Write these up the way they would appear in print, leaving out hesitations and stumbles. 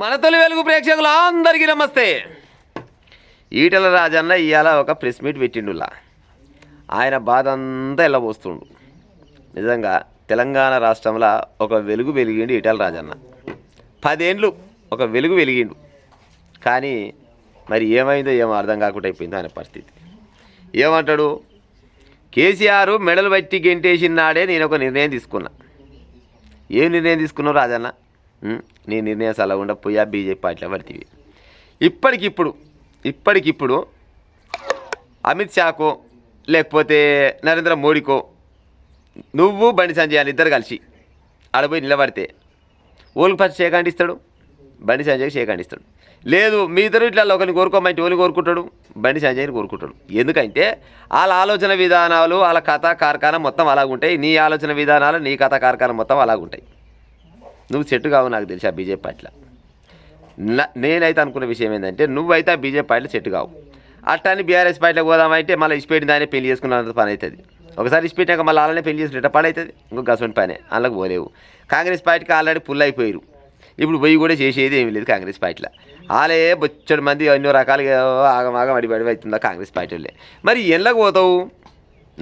మన తొలి వెలుగు ప్రేక్షకులు అందరికీ నమస్తే. ఈటెల రాజన్న ఇవాళ ఒక ప్రెస్ మీట్ పెట్టిండులా. ఆయన బాధ అంతా వెళ్ళబోస్తుండు. నిజంగా తెలంగాణ రాష్ట్రంలో ఒక వెలుగు వెలిగిండు ఈటెల రాజన్న. 10 ఏండ్లు ఒక వెలుగు వెలిగిండు. కానీ మరి ఏమైందో ఏమో అర్థం కాకుండా అయిపోయింది ఆయన పరిస్థితి. ఏమంటాడు, కేసీఆర్ మెడలు బట్టి గెంటేసిన నాడే నేను ఒక నిర్ణయం తీసుకున్నా. ఏం నిర్ణయం తీసుకున్నావు రాజన్న? నీ నిర్ణయం సలగుండా పోయా బీజేపీ పార్టీలో పడుతుంది. ఇప్పటికిప్పుడు అమిత్ షాకో లేకపోతే నరేంద్ర మోడీకో నువ్వు బండి సంజయ్ అని ఇద్దరు కలిసి ఆడపోయి నిలబడితే ఓళ్ళకి ఫస్ట్ షేకాండిస్తాడు, బండి సంజయ్కి షేకాండిస్తాడు. లేదు మీ ఇద్దరు ఇట్లా ఒకరిని కోరుకోమంటే ఓని కోరుకుంటాడు, బండి సంజయ్ని కోరుకుంటాడు. ఎందుకంటే వాళ్ళ ఆలోచన విధానాలు వాళ్ళ కథ కార్ఖానా మొత్తం అలాగుంటాయి. నీ ఆలోచన విధానాలు నీ కథ కార్ఖానా మొత్తం అలాగుంటాయి. నువ్వు సెట్ కావు నాకు తెలిసి ఆ బీజేపీ పార్టీలో. నేనైతే అనుకున్న విషయం ఏంటంటే నువ్వైతే ఆ బీజేపీ పార్టీలో సెట్ కావు. అట్టాన్ని బీఆర్ఎస్ పార్టీలో పోదామంటే మళ్ళీ ఇష్టపెట్టిన దాన్ని పెళ్లి చేసుకున్నంత పని అవుతుంది. ఒకసారి ఇష్టపెట్టాక మళ్ళీ అలానే పెళ్లి చేసుకునే పని అవుతుంది. ఇంకొక గసంటి పనే అందులోకి పోలేవు. కాంగ్రెస్ పార్టీకి ఆల్రెడీ పుల్ అయిపోయారు. ఇప్పుడు పోయి కూడా చేసేది ఏమీ లేదు కాంగ్రెస్ పార్టీలో. వాళ్ళే బొచ్చడి మంది ఎన్నో రకాలుగా ఆగమాగం అడిబడి అవుతుందా కాంగ్రెస్ పార్టీలే. మరి ఎందులోకి పోతావు?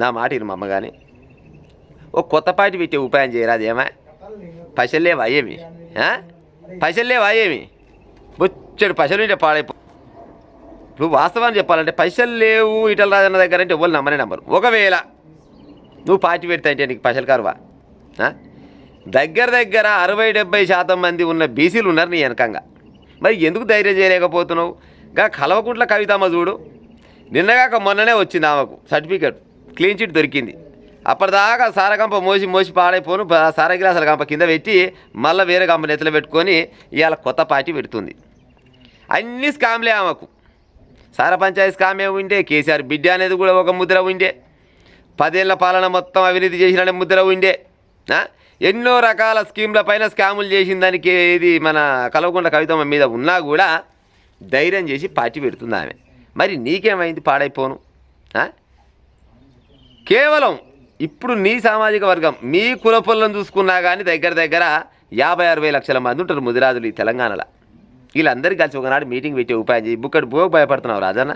నా మాట ఇరు మా అమ్మ. కానీ ఒక కొత్త పార్టీ పెట్టే ఉపాయం చేయరాదు. ఏమా పైసలేవా ఏమి? పైసలేవా ఏమి? బొచ్చడు పైసలు ఉంటే పాడైపో. ఇప్పుడు వాస్తవాన్ని చెప్పాలంటే పైసలు లేవు ఈటెల రాజన్న దగ్గర అంటే ఎవరు నమ్మనే నమ్మరు. ఒకవేళ నువ్వు పార్టీ పెడతా అంటే నీకు పైసలు కారువా? దగ్గర 60-70% మంది ఉన్న బీసీలు ఉన్నారు నీ వెనకంగా. మరి ఎందుకు ధైర్యం చేయలేకపోతున్నావు? గా కల్వకుంట్ల కవితమ్మ చూడు, నిన్నగాక మొన్ననే వచ్చింది ఆమెకు సర్టిఫికేట్, క్లీన్ చిట్ దొరికింది. అప్పటిదాకా సారగంప మోసి పాడైపోను సార గ్లాసుల గంప కింద పెట్టి మళ్ళీ వేరే గంప నెత్తలు పెట్టుకొని ఇవాళ కొత్త పార్టీ పెడుతుంది. అన్ని స్కామ్లే ఆమెకు. సార పంచాయతీ స్కామే ఉండే, కేసీఆర్ బిడ్డ అనేది కూడా ఒక ముద్ర ఉండే, 10 ఏళ్ల పాలన మొత్తం అవినీతి చేసిన ముద్ర ఉండే, ఎన్నో రకాల స్కీమ్ల పైన స్కాములు చేసిన దానికి ఇది మన కల్వకుంట్ల కవితమ్మ మీద ఉన్నా కూడా ధైర్యం చేసి పార్టీ పెడుతుంది ఆమె. మరి నీకేమైంది పాడైపోను? కేవలం ఇప్పుడు నీ సామాజిక వర్గం మీ కులపొలను చూసుకున్నా కానీ దగ్గర 50-60 లక్షల మంది ఉంటారు ముదిరాజులు ఈ తెలంగాణలో. వీళ్ళందరికీ కలిసి ఒకనాడు మీటింగ్ పెట్టే ఉపాయం చేయి. బుక్కడి బువ్వకు భయపడుతున్నావు రాజన్న.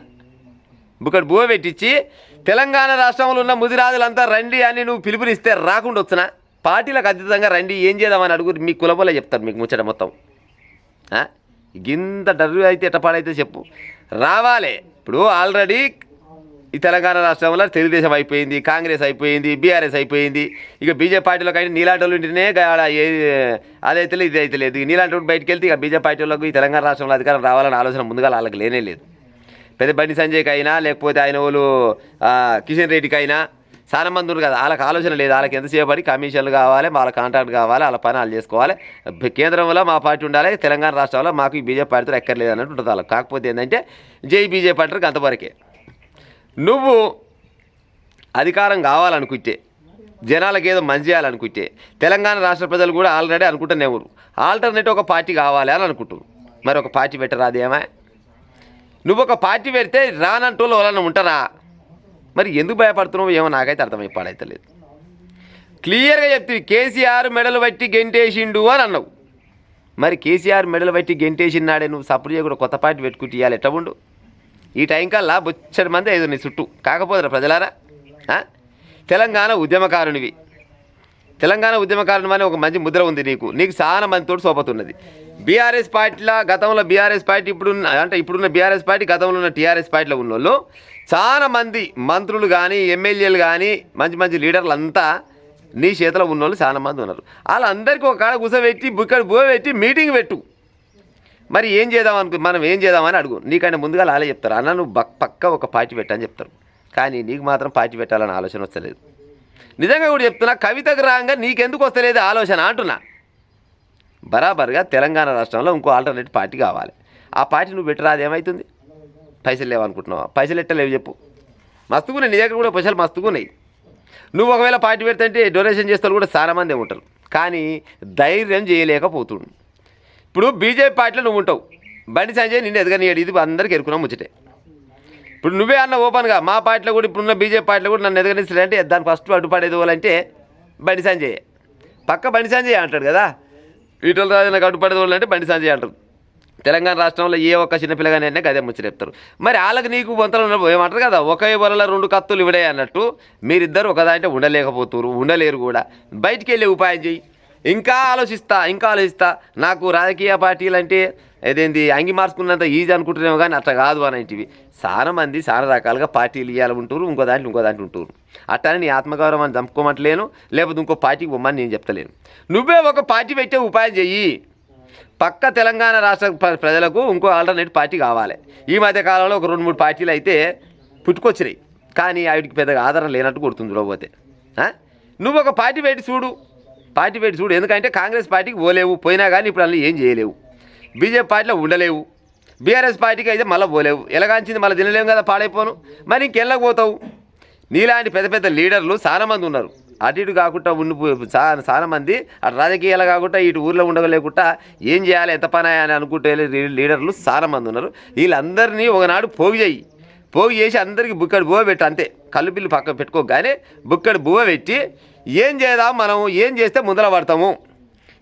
బుక్కడి బువ్వ పెట్టించి తెలంగాణ రాష్ట్రంలో ఉన్న ముదిరాజులంతా రండి అని నువ్వు పిలుపునిస్తే రాకుండా వచ్చినా పార్టీలకు అతీతంగా రండి ఏం చేద్దామని అడుగు. మీ కులపొలే చెప్తారు మీకు ముచ్చట మొత్తం. గింత డర్రు అయితే ఎట్టపాడైతే చెప్పు, రావాలి. ఇప్పుడు ఆల్రెడీ ఈ తెలంగాణ రాష్ట్రంలో తెలుగుదేశం అయిపోయింది, కాంగ్రెస్ అయిపోయింది, బీఆర్ఎస్ అయిపోయింది. ఇక బీజేపీ పార్టీలోకి అయితే నీలాంటి వాళ్ళు ఉంటేనే అదైతే లేదు, ఇది అయితే లేదు. నీలాంటి వాళ్ళు బయటకు వెళ్తే ఇక బీజేపీ పార్టీలకు ఈ తెలంగాణ రాష్ట్రంలో అధికారం రావాలని ఆలోచన ముందుగా వాళ్ళకి లేనే లేదు. పెద్ద బండి సంజయ్కి అయినా లేకపోతే ఆయన వాళ్ళు కిషన్ రెడ్డికి అయినా చాలా మంది ఉన్నారు కదా, వాళ్ళకి ఆలోచన లేదు. వాళ్ళకి ఎంతసేపటి కమిషన్లు కావాలి, వాళ్ళ కాంట్రాక్ట్ కావాలి, వాళ్ళ పని వాళ్ళు చేసుకోవాలి. కేంద్రంలో మా పార్టీ ఉండాలి, తెలంగాణ రాష్ట్రంలో మాకు ఈ బీజేపీ పార్టీతో ఎక్కర్లేదు అన్నట్టు ఉంటుంది వాళ్ళకి. కాకపోతే ఏంటంటే జై బీజేపీ పార్టీకి అంతవరకే. నువ్వు అధికారం కావాలనుకుంటే, జనాలకు ఏదో మంచి చేయాలనుకుంటే, తెలంగాణ రాష్ట్ర ప్రజలు కూడా ఆల్రెడీ అనుకుంటున్నారు ఆల్టర్నేటివ్ ఒక పార్టీ కావాలి అని అనుకుంటున్నారు. మరి ఒక పార్టీ పెట్టరాదేమా? నువ్వు ఒక పార్టీ పెడితే రానంటోళ్ళు వాళ్ళని ఉంటారా? మరి ఎందుకు భయపడుతున్నావు ఏమో నాకైతే అర్థమైపోడైతే లేదు. క్లియర్గా చెప్తే కేసీఆర్ మెడలు బట్టి గెంటేసిండు అని అన్నావు. మరి కేసీఆర్ మెడలు బట్టి గెంటేసినాడే నువ్వు సపోర్ట్ చేయకుండా కొత్త పార్టీ పెట్టుకుంటే ఇవ్వాలి ఎట్లా ఉండు? ఈ టైం కల్లా బొచ్చడి మంది ఐదు నీ చుట్టూ. కాకపోతే ప్రజలారా, తెలంగాణ ఉద్యమకారునివి. తెలంగాణ ఉద్యమకారుని అని ఒక మంచి ముద్ర ఉంది నీకు చాలా మందితో సోపతున్నది. బీఆర్ఎస్ పార్టీలో గతంలో బీఆర్ఎస్ పార్టీ ఇప్పుడున్న బీఆర్ఎస్ పార్టీ గతంలో ఉన్న టీఆర్ఎస్ పార్టీలో ఉన్న వాళ్ళు చాలా మంది మంత్రులు కానీ ఎమ్మెల్యేలు కానీ మంచి లీడర్లు అంతా నీ చేతిలో ఉన్నోళ్ళు చాలా మంది ఉన్నారు. వాళ్ళందరికీ ఒక కాడ కూర్చోబెట్టి బుక్కడి బువ్వ పెట్టి మీటింగ్ పెట్టు. మరి ఏం చేద్దాం మనం ఏం చేద్దామని అడుగు. నీకంటే ముందుగా వాళ్ళే చెప్తారు, అన్న నువ్వు పక్క ఒక పార్టీ పెట్టని చెప్తారు. కానీ నీకు మాత్రం పార్టీ పెట్టాలని ఆలోచన వస్తలేదు. నిజంగా కూడా చెప్తున్నా, కవితకు రాగా నీకెందుకు వస్తలేదు ఆలోచన అంటున్నా. బరాబర్గా తెలంగాణ రాష్ట్రంలో ఇంకో ఆల్టర్నేటివ్ పార్టీ కావాలి. ఆ పార్టీ నువ్వు పెట్టరాదు, ఏమవుతుంది? పైసలు లేవనుకుంటున్నావా? పైసలు ఎట్టలేవు చెప్పు. మస్తుగున్నాయి నీ దగ్గర కూడా, పైసలు మస్తుగున్నాయి. నువ్వు ఒకవేళ పార్టీ పెడితే డొనేషన్ చేస్తారు కూడా చాలా మంది ఉంటారు. కానీ ధైర్యం చేయలేకపోతుండు. ఇప్పుడు బీజేపీ పార్టీలో నువ్వు ఉంటావు, బండి సంజయ్ నిన్ను ఎదగనియాడు, ఇది అందరికీ ఎరుకున్నాం ముచ్చటే. ఇప్పుడు నువ్వే అన్న ఓపెన్గా మా పార్టీలో కూడా ఇప్పుడున్న బీజేపీ పార్టీలో కూడా నన్ను ఎదగనిస్తాడంటే దానికి ఫస్ట్ అడ్డుపడేది వాళ్ళంటే బండి సంజయ్. పక్క బండి సంజయ్ అంటాడు కదా, ఈటెల రాజన్నకు అడ్డుపడేది వాళ్ళంటే బండి సంజయ్ అంటారు. తెలంగాణ రాష్ట్రంలో ఏ ఒక్క చిన్న పిల్లగానే గదే ముచ్చరేపుతారు. మరి వాళ్ళకి నీకు బొంతలు ఉన్నప్పుడు ఏమంటారు కదా, ఒకే వరలో రెండు కత్తులు ఇవిడే అన్నట్టు మీరిద్దరు ఒకదాంటే ఉండలేరు కూడా. బయటికి వెళ్ళే ఉపాయం చెయ్యి. ఇంకా ఆలోచిస్తా నాకు రాజకీయ పార్టీలు అంటే ఏదేంది అంగి మార్చుకున్నంత ఈజీ అనుకుంటున్నామో కానీ అట్లా కాదు అనేటివి. చాలా మంది చాలా రకాలుగా పార్టీలు ఇవ్వాలి ఉంటారు, ఇంకో దాంట్లో ఉంటారు. అట్లా నీ ఆత్మగౌరవాన్ని చంపుకోమట్లేను, లేకపోతే ఇంకో పార్టీకి పొమ్మని నేను చెప్తలేను. నువ్వే ఒక పార్టీ పెట్టే ఉపాయం చెయ్యి. పక్క తెలంగాణ రాష్ట్ర ప్రజలకు ఇంకో ఆల్టర్నేటివ్ పార్టీ కావాలి. ఈ మధ్య కాలంలో ఒక 2-3 పార్టీలు అయితే పుట్టుకొచ్చినాయి, కానీ వాటికి పెద్దగా ఆదరణ లేనట్టు కొడుతుంది చూడకపోతే. నువ్వు ఒక పార్టీ పెట్టి చూడు. ఎందుకంటే కాంగ్రెస్ పార్టీకి పోయినా కానీ ఇప్పుడు అన్నీ ఏం చేయలేవు. బీజేపీ పార్టీలో ఉండలేవు. బీఆర్ఎస్ పార్టీకి అయితే మళ్ళీ పోలేవు. ఎలాగాంచింది మళ్ళీ తినలేము కదా, పాడైపోను. మరి ఇంకెళ్ళకు పోతావు. నీలాంటి పెద్ద పెద్ద లీడర్లు చాలామంది ఉన్నారు. అటు ఇటు కాకుండా చాలా మంది అటు రాజకీయాలు కాకుండా ఇటు ఊర్లో ఉండలేకుండా ఏం చేయాలి ఎంత పని అని అనుకుంటే లీడర్లు చాలామంది ఉన్నారు. వీళ్ళందరినీ ఒకనాడు పోగు చేసి అందరికీ బుక్కడి బువ్వ పెట్టి, అంతే. కళ్ళు బిల్లు పక్క పెట్టుకోగానే బుక్కడి బువ్వ పెట్టి ఏం చేద్దాం, మనం ఏం చేస్తే ముందర పడతాము.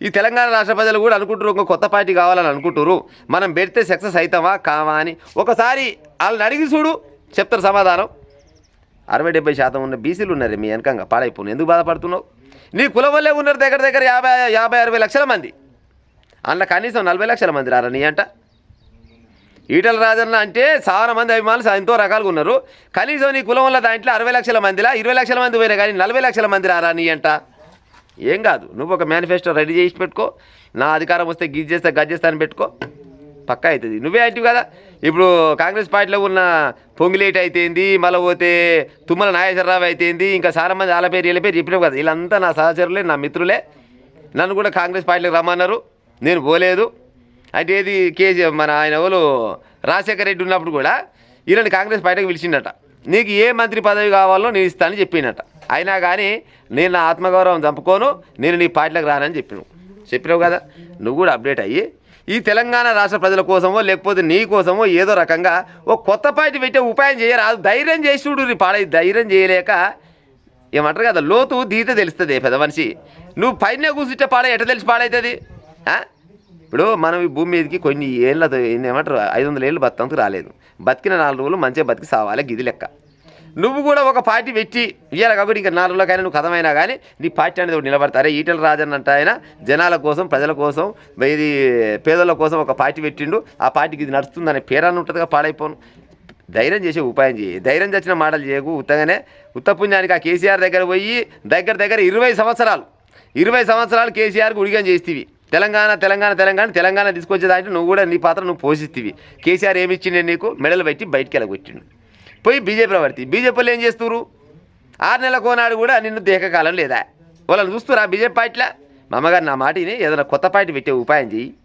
ఈ తెలంగాణ రాష్ట్ర ప్రజలు కూడా అనుకుంటారు ఇంకో కొత్త పార్టీ కావాలని అనుకుంటారు. మనం పెడితే సక్సెస్ అవుతామా కావా అని ఒకసారి వాళ్ళని అడిగి చూడు, చెప్తారు సమాధానం. 60-70% ఉన్న బీసీలు ఉన్నారు మీ వెనకంగా, పాడైపోను. ఎందుకు బాధపడుతున్నావు? నీ కులం వల్లే ఉన్నారు దగ్గర 50-60 లక్షల మంది. అందులో కనీసం 40 లక్షల మంది రారా నీ అంట. ఈటల రాజన్న అంటే చాలా మంది అభిమానులు ఎంతో రకాలుగా ఉన్నారు. కనీసం నీ కులం వల్ల దాంట్లో 60 లక్షల మందిలా 20 లక్షల మంది పోయినా కానీ 40 లక్షల మంది రారా నీ అంట. ఏం కాదు, నువ్వు ఒక మేనిఫెస్టో రెడీ చేసి పెట్టుకో. నా అధికారం వస్తే గజ్జేస్తా అని పెట్టుకో, పక్కా అవుతుంది. నువ్వే యాక్టివ్ కదా. ఇప్పుడు కాంగ్రెస్ పార్టీలో ఉన్న పొంగిలేటి అయితేంది, మళ్ళీ పోతే తుమ్మల నాగేశ్వరరావు అయితేంది, ఇంకా చాలా మంది వాళ్ళ పేరు వీళ్ళ పేరు చెప్పినావు కదా. వీళ్ళంతా నా సహచరులే, నా మిత్రులే. నన్ను కూడా కాంగ్రెస్ పార్టీలోకి రమ్మన్నారు, నేను పోలేదు. అంటే ఏది మన ఆయన ఎవరు రాజశేఖర రెడ్డి ఉన్నప్పుడు కూడా వీళ్ళని కాంగ్రెస్ పార్టీకి పిలిచిండట. నీకు ఏ మంత్రి పదవి కావాలో నేను ఇస్తానని చెప్పినట. అయినా కానీ నేను నా ఆత్మగౌరవం చంపుకోను, నేను నీ పార్టీలోకి రానని చెప్పినావు కదా. నువ్వు కూడా అప్డేట్ అయ్యి ఈ తెలంగాణ రాష్ట్ర ప్రజల కోసమో లేకపోతే నీ కోసమో ఏదో రకంగా ఒక కొత్త పార్టీ పెట్టే ఉపాయం చేయరాదు. ధైర్యం చేసి చూడు. నీ ధైర్యం చేయలేక ఏమంటారు కదా, లోతు దీతే తెలుస్తుంది పెద్ద మనిషి. నువ్వు పైన కూర్చుంటే ఎట్ట తెలిసి పాడవుతుంది. ఇప్పుడు మనం ఈ భూమి మీదకి కొన్ని ఏళ్ళతో ఏమంటారు 500 ఏళ్ళు బతందుకు రాలేదు. బతికిన 4 రోజులు మంచిగా బతికి సావాలి, గిది లెక్క. నువ్వు కూడా ఒక పార్టీ పెట్టి ఇవ్వాలి కాబట్టి ఇంకా 4 రోజులకైనా నువ్వు కథమైనా కానీ నీ పార్టీ అనేది నిలబడతారే. ఈటల రాజన్ అంటే ఆయన జనాల కోసం, ప్రజల కోసం, ఇది పేదల కోసం ఒక పార్టీ పెట్టిండు. ఆ పార్టీకి ఇది నడుస్తుందనే పేరాన్ని ఉంటుందిగా, పాడైపోను. ధైర్యం చేసే ఉపాయం చేయి. ధైర్యం చచ్చిన మాటలు చేయకు. ఉత్తపుణ్యానికి ఆ కేసీఆర్ దగ్గర పోయి దగ్గర 20 సంవత్సరాలు కేసీఆర్కి ఉడిగం చేస్తేవి. తెలంగాణ తీసుకొచ్చేదాంట్లో నువ్వు కూడా నీ పాత్ర నువ్వు పోషిస్తేవి. కేసీఆర్ ఏమి ఇచ్చిండే నీకు? మెడలు పెట్టి బయటికి వెళ్ళగొట్టిండు. పోయి బీజేపీలో ఏం చేస్తున్నారు? 6 నెలల కోనాడు కూడా నిన్ను దేకకాలం లేదా? వాళ్ళని చూస్తురా బీజేపీ పార్టీలా? మా అమ్మగారు నా మాటిని ఏదైనా కొత్త పార్టీ పెట్టే ఉపాయం చెయ్యి.